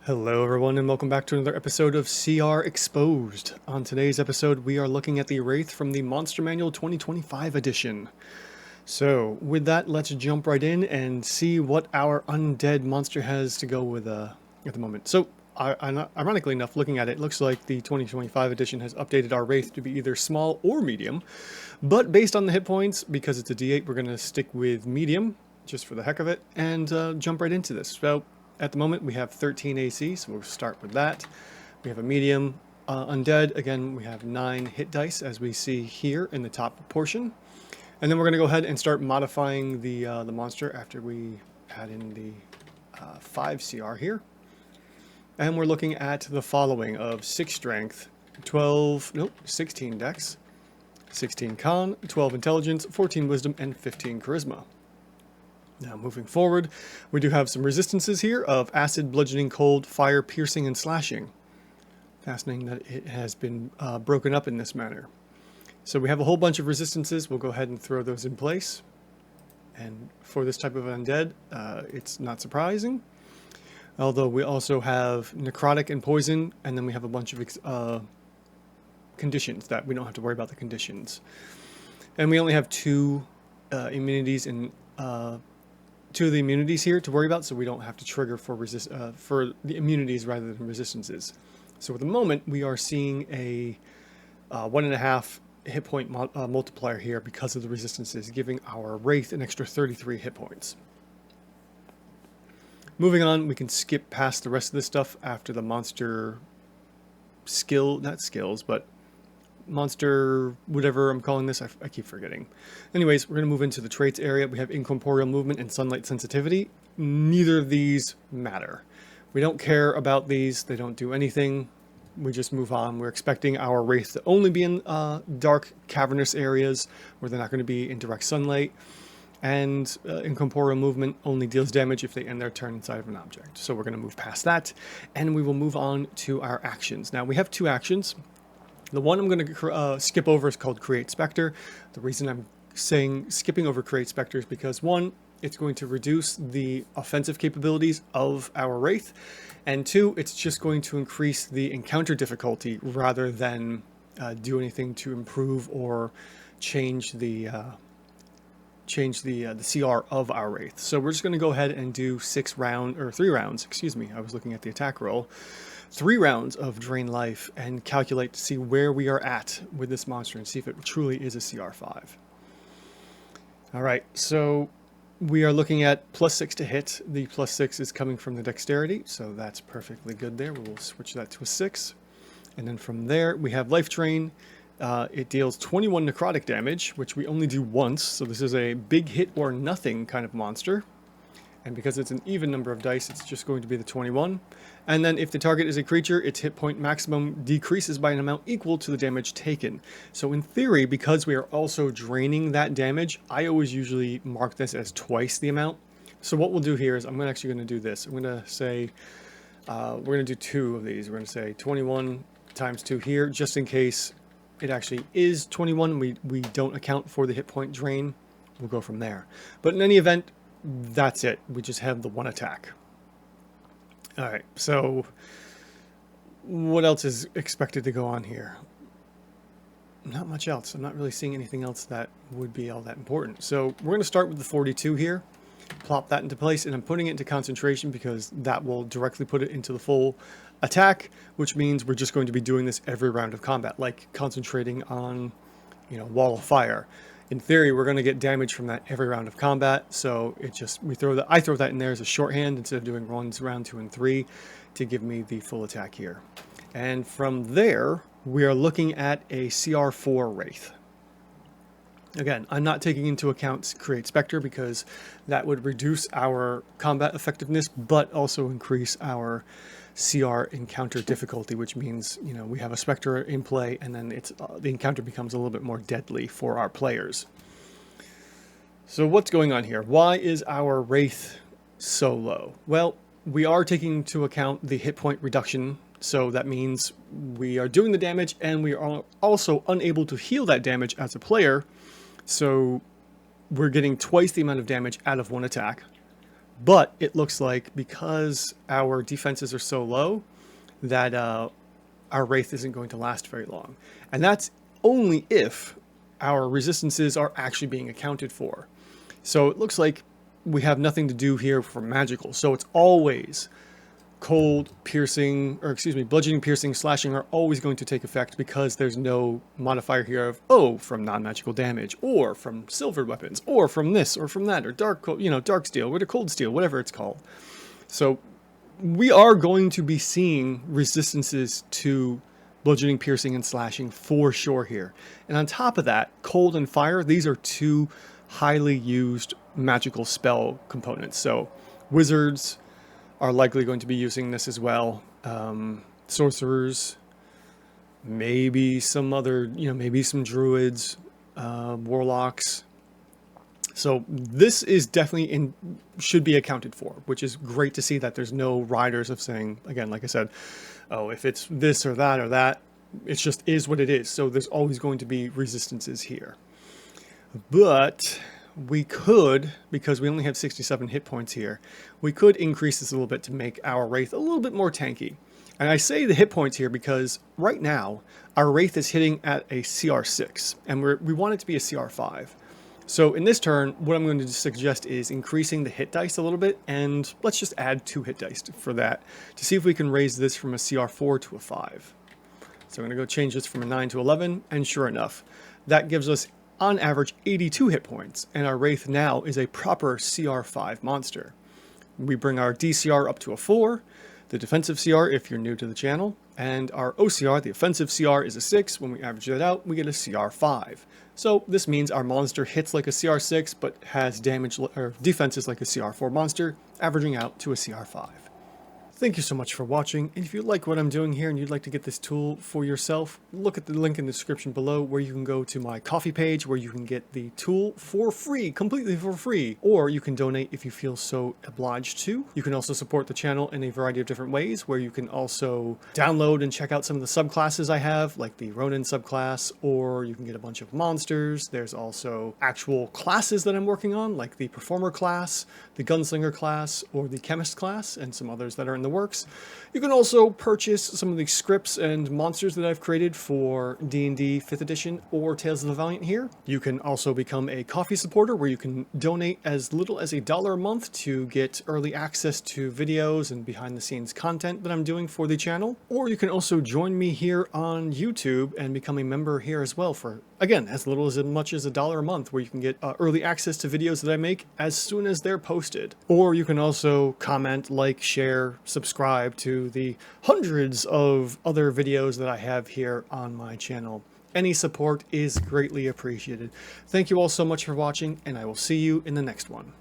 Hello everyone and welcome back to another episode of CR Exposed. On today's episode we are looking at the Wraith from the Monster Manual 2025 edition. So with that, let's jump right in and see what our undead monster has to go with at the moment. So ironically enough, looking at it, looks like the 2025 edition has updated our Wraith to be either small or medium. But based on the hit points, because it's a D8, we're going to stick with medium just for the heck of it and jump right into this. So at the moment, we have 13 AC, so we'll start with that. We have a medium undead. Again, we have 9 hit dice, as we see here in the top portion. And then we're going to go ahead and start modifying the monster after we add in the 5 CR here. And we're looking at the following of 6 strength, 16 dex, 16 con, 12 intelligence, 14 wisdom, and 15 charisma. Now moving forward, we do have some resistances here of acid, bludgeoning, cold, fire, piercing, and slashing. Fascinating that it has been broken up in this manner. So we have a whole bunch of resistances. We'll go ahead and throw those in place. And for this type of undead, it's not surprising. Although we also have necrotic and poison, and then we have a bunch of conditions that we don't have to worry about the conditions. And we only have 2 immunities and 2 of the immunities here to worry about, so we don't have to trigger for the immunities rather than resistances. So at the moment, we are seeing a 1.5 hit point multiplier here because of the resistances, giving our Wraith an extra 33 hit points. Moving on, we can skip past the rest of this stuff after the monster monster, whatever I'm calling this, I keep forgetting. Anyways, we're going to move into the traits area. We have incorporeal movement and sunlight sensitivity. Neither of these matter. We don't care about these. They don't do anything. We just move on. We're expecting our Wraith to only be in dark, cavernous areas where they're not going to be in direct sunlight. And incorporeal movement only deals damage if they end their turn inside of an object. So we're going to move past that, and we will move on to our actions. Now, we have 2 actions. The one I'm going to skip over is called Create Spectre. The reason I'm saying skipping over Create Spectre is because 1, it's going to reduce the offensive capabilities of our Wraith, and 2, it's just going to increase the encounter difficulty rather than do anything to improve or change the CR of our Wraith. So we're just going to go ahead and do 3 rounds, excuse me, I was looking at the attack roll. 3 rounds of Drain Life and calculate to see where we are at with this monster and see if it truly is a CR5. Alright, so we are looking at +6 to hit. The +6 is coming from the dexterity, so that's perfectly good there. We will switch that to a 6. And then from there, we have Life Drain. It deals 21 necrotic damage, which we only do once, so this is a big hit or nothing kind of monster. And because it's an even number of dice, it's just going to be the 21. And then if the target is a creature, its hit point maximum decreases by an amount equal to the damage taken. So in theory, because we are also draining that damage, I always usually mark this as twice the amount. So what we'll do here is I'm actually going to do this. I'm going to say, we're going to do 2 of these. We're going to say 21 times 2 here, just in case it actually is 21. We don't account for the hit point drain. We'll go from there. But in any event, that's it. We just have the 1 attack. Alright, so what else is expected to go on here? Not much else. I'm not really seeing anything else that would be all that important. So we're going to start with the 42 here, plop that into place, and I'm putting it into concentration because that will directly put it into the full attack, which means we're just going to be doing this every round of combat, like concentrating on, Wall of Fire. In theory, we're going to get damage from that every round of combat, so I throw that in there as a shorthand instead of doing runs round 2 and 3 to give me the full attack here. And from there, we are looking at a CR4 Wraith. Again, I'm not taking into account Create Spectre because that would reduce our combat effectiveness, but also increase our CR encounter difficulty, which means, we have a Spectre in play, and then the encounter becomes a little bit more deadly for our players. So what's going on here? Why is our Wraith so low? Well, we are taking into account the hit point reduction, so that means we are doing the damage, and we are also unable to heal that damage as a player, so we're getting twice the amount of damage out of 1 attack. But it looks like because our defenses are so low that our Wraith isn't going to last very long. And that's only if our resistances are actually being accounted for. So it looks like we have nothing to do here for magical. So it's always cold, piercing, or excuse me, bludgeoning, piercing, slashing are always going to take effect because there's no modifier here of, oh, from non-magical damage, or from silver weapons, or from this, or from that, or dark, dark steel, or cold steel, whatever it's called. So we are going to be seeing resistances to bludgeoning, piercing, and slashing for sure here. And on top of that, cold and fire, these are two highly used magical spell components. So wizards are likely going to be using this as well. Sorcerers, maybe some other, maybe some druids, warlocks. So this is definitely should be accounted for, which is great to see that there's no riders of saying, again, like I said, oh, if it's this or that, it just is what it is. So there's always going to be resistances here. But we could, because we only have 67 hit points here, we could increase this a little bit to make our Wraith a little bit more tanky. And I say the hit points here because right now our Wraith is hitting at a CR6 and we want it to be a CR5. So in this turn, what I'm going to suggest is increasing the hit dice a little bit, and let's just add 2 hit dice for that to see if we can raise this from a CR4 to a 5. So I'm going to go change this from a 9 to 11, and sure enough, that gives us on average 82 hit points, and our Wraith now is a proper CR5 monster. We bring our DCR up to a 4, the defensive CR if you're new to the channel, and our OCR, the offensive CR, is a 6. When we average that out, we get a CR5. So this means our monster hits like a CR6, but has damage or defenses like a CR4 monster, averaging out to a CR5. Thank you so much for watching, and if you like what I'm doing here and you'd like to get this tool for yourself, look at the link in the description below where you can go to my Ko-fi page where you can get the tool for free, completely for free, or you can donate if you feel so obliged to. You can also support the channel in a variety of different ways where you can also download and check out some of the subclasses I have, like the Ronin subclass, or you can get a bunch of monsters. There's also actual classes that I'm working on, like the Performer class, the Gunslinger class, or the Chemist class, and some others that are in the works. You can also purchase some of the scripts and monsters that I've created for D&D 5th edition or Tales of the Valiant here. You can also become a Ko-fi supporter where you can donate as little as $1 a month to get early access to videos and behind the scenes content that I'm doing for the channel. Or you can also join me here on YouTube and become a member here as well for, again, as little as much as $1 a month, where you can get early access to videos that I make as soon as they're posted. Or you can also comment, like, share, subscribe to the hundreds of other videos that I have here on my channel. Any support is greatly appreciated. Thank you all so much for watching, and I will see you in the next one.